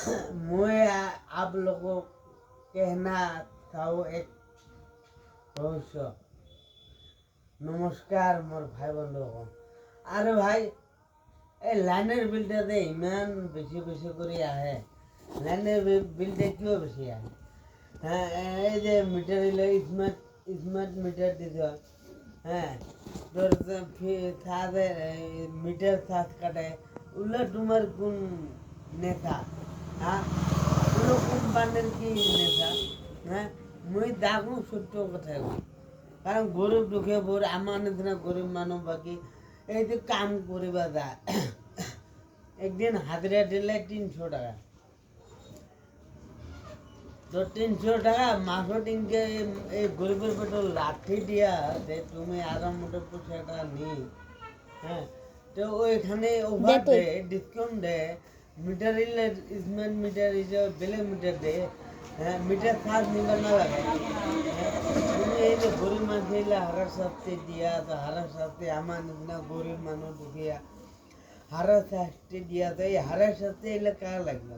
मैं आप लोगों को कहना चाहूँ एक भविष्य नमस्कार मोर भाई बंधुगण আরে ভাই এই লাইনের বিলটাতে ইমান বেশি বেশি করে আহে লাইনের বিলটা কিও বেশি আহে হ্যাঁ এই যে মিটার এলে স্মার্ট স্মার্ট মিটার দিতে হয় হ্যাঁ তোর তাদের মিটার চার্জ কাটে ওগুলো তোমার কোন নেতা হ্যাঁ ওগুলো কোম্পানির কি নেতা হ্যাঁ মুই দেখো সত্য কথা বলি কারণ গরিব দুঃখে বোর আমার নিচিনা গরিব মানুষ বাকি এই যে কাম করিবা যায় একদিন হাজিরা দিলে 300 টাকা তো 300 টাকা মাসও দিনকে এই গরিবের পেটে লাঠি দিয়া যে তুমি আরাম মতো 50 টাকা নি হ্যাঁ তো ওইখানে ওভার দে ডিসকাউন্ট দে মিটার ইলে স্মার্ট মিটার ইজে বেলে মিটার দে হ্যাঁ মিটার চার্জ নিবা না লাগে তুমি এই যে গরিব মানুষ এলে হারার শাস্তি দিয়া তো হারার শাস্তি আমার না গরিব মানুষ দুখিয়া হারার শাস্তি দিয়া তো এই হারার শাস্তি এলে কার লাগবে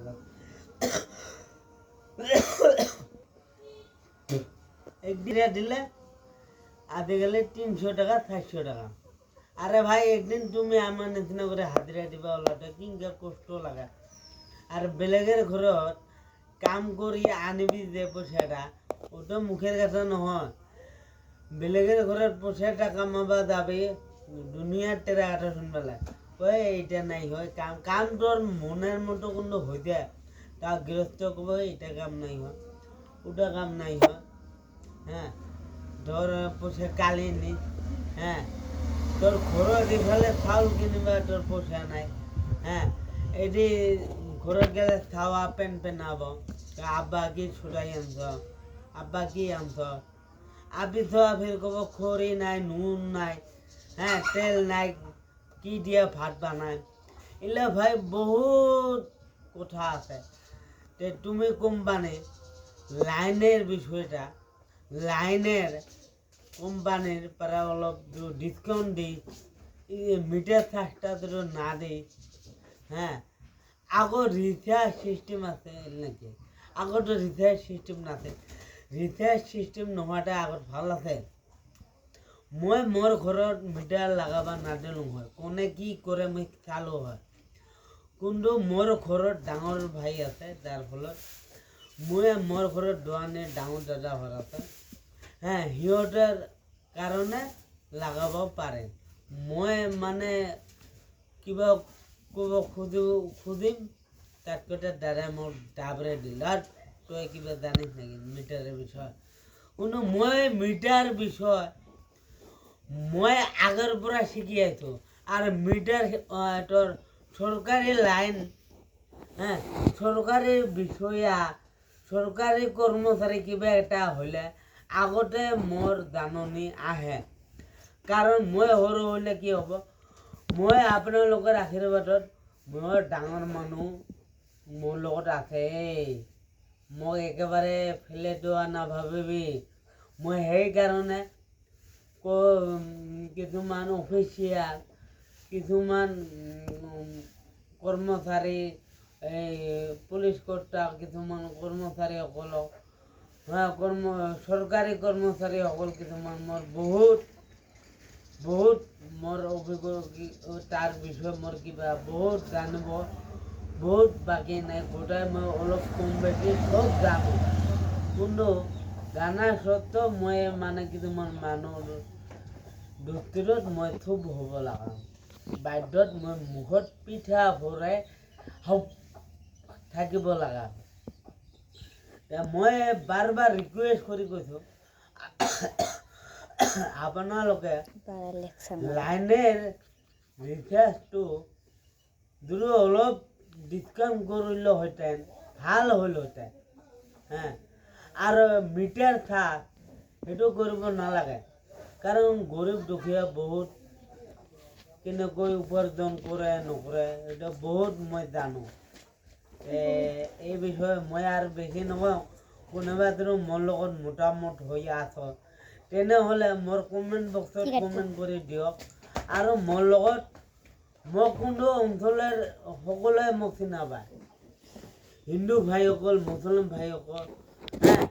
একদিন দিলে আধে গেলে 300 টাকা 400 টাকা আরে ভাই একদিন তুমি আমার নিচিনা করে হাজিরা দিবা ওলাটা কিংকা কষ্ট লাগা আর বেলেগের ঘরত কাম করি আনিবি যে পয়সাটা ওটা মুখের কথা নহয় বেলেগের ঘরের পয়সাটা কামাবা যাবে দুনিয়ার টেরা কাটা শুনবে ওই এইটা নাই হয় কাম কাম তোর মনের মতো কোনো হইতে তা গৃহস্থ কব এটা কাম নাই হয় ওটা কাম নাই হয় হ্যাঁ ধর পয়সা কালি নি হ্যাঁ তোর ঘরে দিফালে চাউল কিনিবা তোর পয়সা নাই হ্যাঁ এটি ঘরে গেলে খাওয়া পেন পেনাব আব্বা কি ছুটাই আনছ আব্বা কি আনছ আবি তো ফের কব খড়ি নাই নুন নাই হ্যাঁ তেল নাই কি দিয়ে ভাত বানায় এগুলা ভাই বহুত কথা আছে তে তুমি কোম্পানি লাইনের বিষয়টা লাইনের কোম্পানির পরা অলপ ডিসকাউন্ট দিই মিটার চার্জটা তো না দিই হ্যাঁ আগর রিচার্জ সিস্টেম আছে নাকি আগর তো রিচার্জ সিস্টেম নাছে রিচার্জ সিস্টেম নোহাটা আগত ভাল আছে মই মোর ঘৰত মিটাৰ লাগাবা নাজানো হয় কোনে কি কৰে মই চালো হয় কিন্তু মোৰ ঘৰত ডাঙৰ ভাই আছে যাৰ ফলত মই মোৰ ঘৰত দোৱানে ডাঙৰ দাদা ঘৰ আছে হ্যাঁ সিহঁতৰ কাৰণে লাগাব পাৰে মই মানে কিবা ক'ব খুজিম তাত কৈতে দাদাই মোৰ ডাবৰে দিল আৰু তই কিবা জানিস নাকি মিটাৰেৰ বিষয় কোনো মই মিটাৰ বিষয় মই আগেৰ পৰা শিখি আছো আর মিটার তোর সরকারি লাইন হ্যাঁ সরকারি বিষয়া সরকারি কর্মচারী কিবা এটা হলে আগতে মোর জাননী আহে কারণ মই সৰু হলে কি হ'ব মই আপোনালোকৰ আশীৰ্বাদত মই ডাঙৰ মানুহ মোৰ লগত আছে মই একেবাৰে ফেলে দেওয়া নাভাবিবি মই সেইকাৰণে কিছুমান অফিচিয়াল কিছুমান কৰ্মচাৰী এই পুলিচ কৰ্তা কিছুমান কৰ্মচাৰীসকলক চৰকাৰী কৰ্মচাৰীসকল কিছুমান মোৰ বহুত মোৰ অভিজ্ঞতা তাৰ বিষয়ে মোৰ কিবা বহুত জানিব বহুত বাকী নাই গোটাই মই অলপ কম বেছি সব জানো কিন্তু জানা সত্ত্বেও মই মানে কিছুমান মানুহৰ দৃষ্টিত মই থুপ হ'ব লগা বাধ্যত মই মুখত পিঠা ভৰাই থাকিব লগা মই বাৰ বাৰ ৰিকুৱেষ্ট কৰি কৈছোঁ আপোনালোকে লাইনেৰ ৰিচাৰ্জটো যদি অলপ ডিসকাউন্ট কৰলে হইতেন ভাল হইল হইতেন হ্যাঁ আৰ মিটাৰ থাক সেইটো কৰিব নালাগে কাৰণ গৰিব দুখীয়া বহুত কেনেকৈ উপাৰ্জন কৰে নকৰে এটা বহুত মই জানো এই বিষয়ে মই আৰ বেশি নকওঁ কোনোবা যদি মোৰ লগত মোটামুট হৈ আছ তেনেহ'লে মোৰ কমেণ্ট বক্সত কমেণ্ট কৰি দিয়ক আৰু মোৰ লগত মোক কোনো অঞ্চলৰ সকলোৱে মোক চিনা পায় হিন্দু ভাইসকল মুছলমান ভাইসকল হ্যাঁ